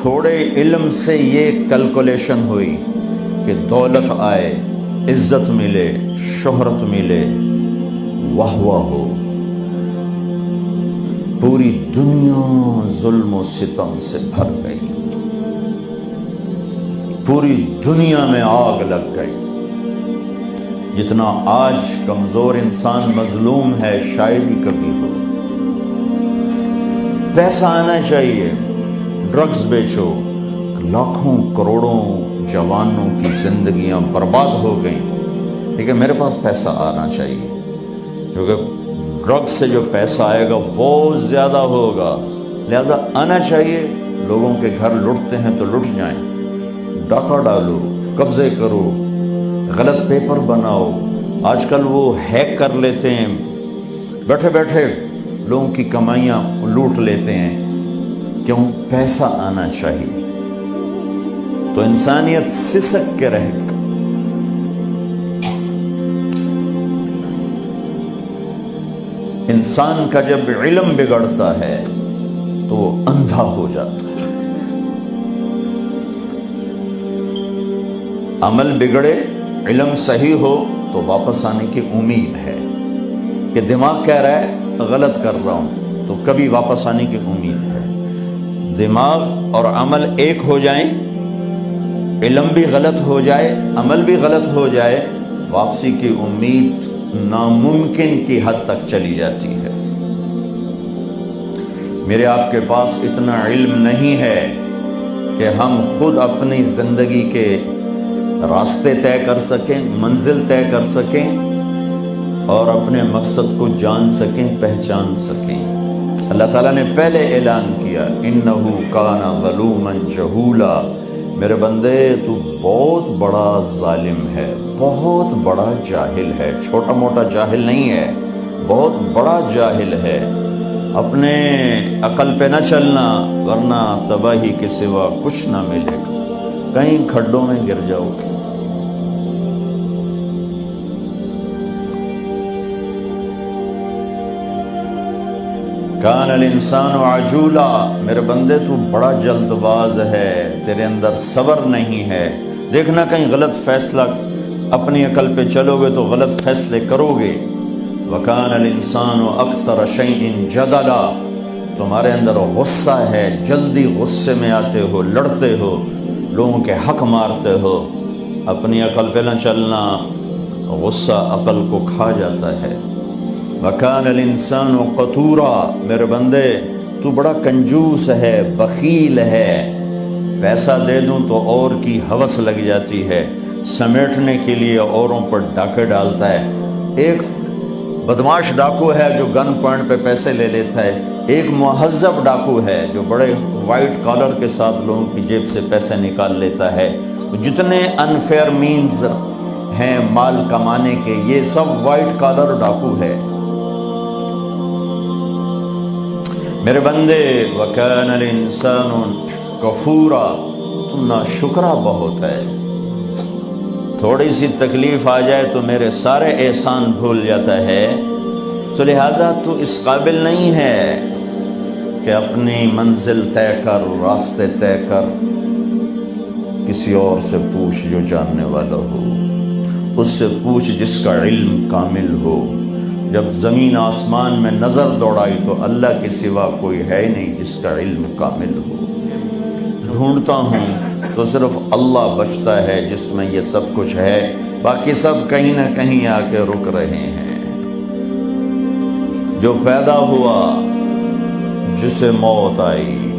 تھوڑے علم سے یہ کیلکولیشن ہوئی کہ دولت آئے، عزت ملے، شہرت ملے، واہ واہ ہو، پوری دنیا ظلم و ستم سے بھر گئی، پوری دنیا میں آگ لگ گئی۔ جتنا آج کمزور انسان مظلوم ہے شاید ہی کبھی ہو۔ پیسہ آنا چاہیے، ڈرگز بیچو، لاکھوں کروڑوں جوانوں کی زندگیاں برباد ہو گئیں، لیکن میرے پاس پیسہ آنا چاہیے، کیونکہ ڈرگز سے جو پیسہ آئے گا بہت زیادہ ہوگا، لہذا آنا چاہیے۔ لوگوں کے گھر لوٹتے ہیں تو لٹ جائیں، ڈاکہ ڈالو، قبضے کرو، غلط پیپر بناؤ۔ آج کل وہ ہیک کر لیتے ہیں، بیٹھے بیٹھے لوگوں کی کمائیاں لوٹ لیتے ہیں۔ کیوں؟ پیسہ آنا چاہیے، تو انسانیت سسک کے رہے گی۔ انسان کا جب علم بگڑتا ہے تو وہ اندھا ہو جاتا ہے۔ عمل بگڑے، علم صحیح ہو تو واپس آنے کی امید ہے، کہ دماغ کہہ رہا ہے غلط کر رہا ہوں، تو کبھی واپس آنے کی امید ہے۔ دماغ اور عمل ایک ہو جائیں، علم بھی غلط ہو جائے، عمل بھی غلط ہو جائے، واپسی کی امید ناممکن کی حد تک چلی جاتی ہے۔ میرے آپ کے پاس اتنا علم نہیں ہے کہ ہم خود اپنی زندگی کے راستے طے کر سکیں، منزل طے کر سکیں اور اپنے مقصد کو جان سکیں، پہچان سکیں۔ اللہ تعالیٰ نے پہلے اعلان کیا، اِنَّهُ كَانَ ظَلُومًا جَهُولًا، میرے بندے تو بہت بڑا ظالم ہے، بہت بڑا جاہل ہے، چھوٹا موٹا جاہل نہیں ہے، بہت بڑا جاہل ہے۔ اپنے عقل پہ نہ چلنا ورنہ تباہی کے سوا کچھ نہ ملے گا، کہیں کھڈوں میں گر جاؤ گے۔ کان الانسان عجولا، میرے بندے تو بڑا جلد باز ہے، تیرے اندر صبر نہیں ہے، دیکھنا کہیں غلط فیصلہ، اپنی عقل پہ چلو گے تو غلط فیصلے کرو گے۔ وکان الانسان اکثر شیء جدلا، تمہارے اندر غصہ ہے، جلدی غصے میں آتے ہو، لڑتے ہو، لوگوں کے حق مارتے ہو۔ اپنی عقل پہ نہ چلنا، غصہ عقل کو کھا جاتا ہے۔ وَكَانَ الْإِنسَانُ قَتُورًا، میرے بندے تو بڑا کنجوس ہے، بخیل ہے، پیسہ دے دوں تو اور کی ہوس لگ جاتی ہے، سمیٹنے کے لیے اوروں پر ڈاکے ڈالتا ہے۔ ایک بدماش ڈاکو ہے جو گن پوائنٹ پہ پیسے لے لیتا ہے، ایک مہذب ڈاکو ہے جو بڑے وائٹ کالر کے ساتھ لوگوں کی جیب سے پیسے نکال لیتا ہے۔ جتنے انفیئر مینز ہیں مال کمانے کے، یہ سب وائٹ کالر ڈاکو ہے۔ میرے بندے وَكَانَ الْإِنسَانُ كَفُورًا، تم ناشکرا بہت ہے، تھوڑی سی تکلیف آ جائے تو میرے سارے احسان بھول جاتا ہے، تو لہٰذا تو اس قابل نہیں ہے کہ اپنی منزل طے کر، راستے طے کر، کسی اور سے پوچھ جو جاننے والا ہو، اس سے پوچھ جس کا علم کامل ہو۔ جب زمین آسمان میں نظر دوڑائی تو اللہ کے سوا کوئی ہے نہیں جس کا علم کامل ہو۔ ڈھونڈتا ہوں تو صرف اللہ بچتا ہے جس میں یہ سب کچھ ہے، باقی سب کہیں نہ کہیں آ کے رک رہے ہیں۔ جو پیدا ہوا، جسے موت آئی،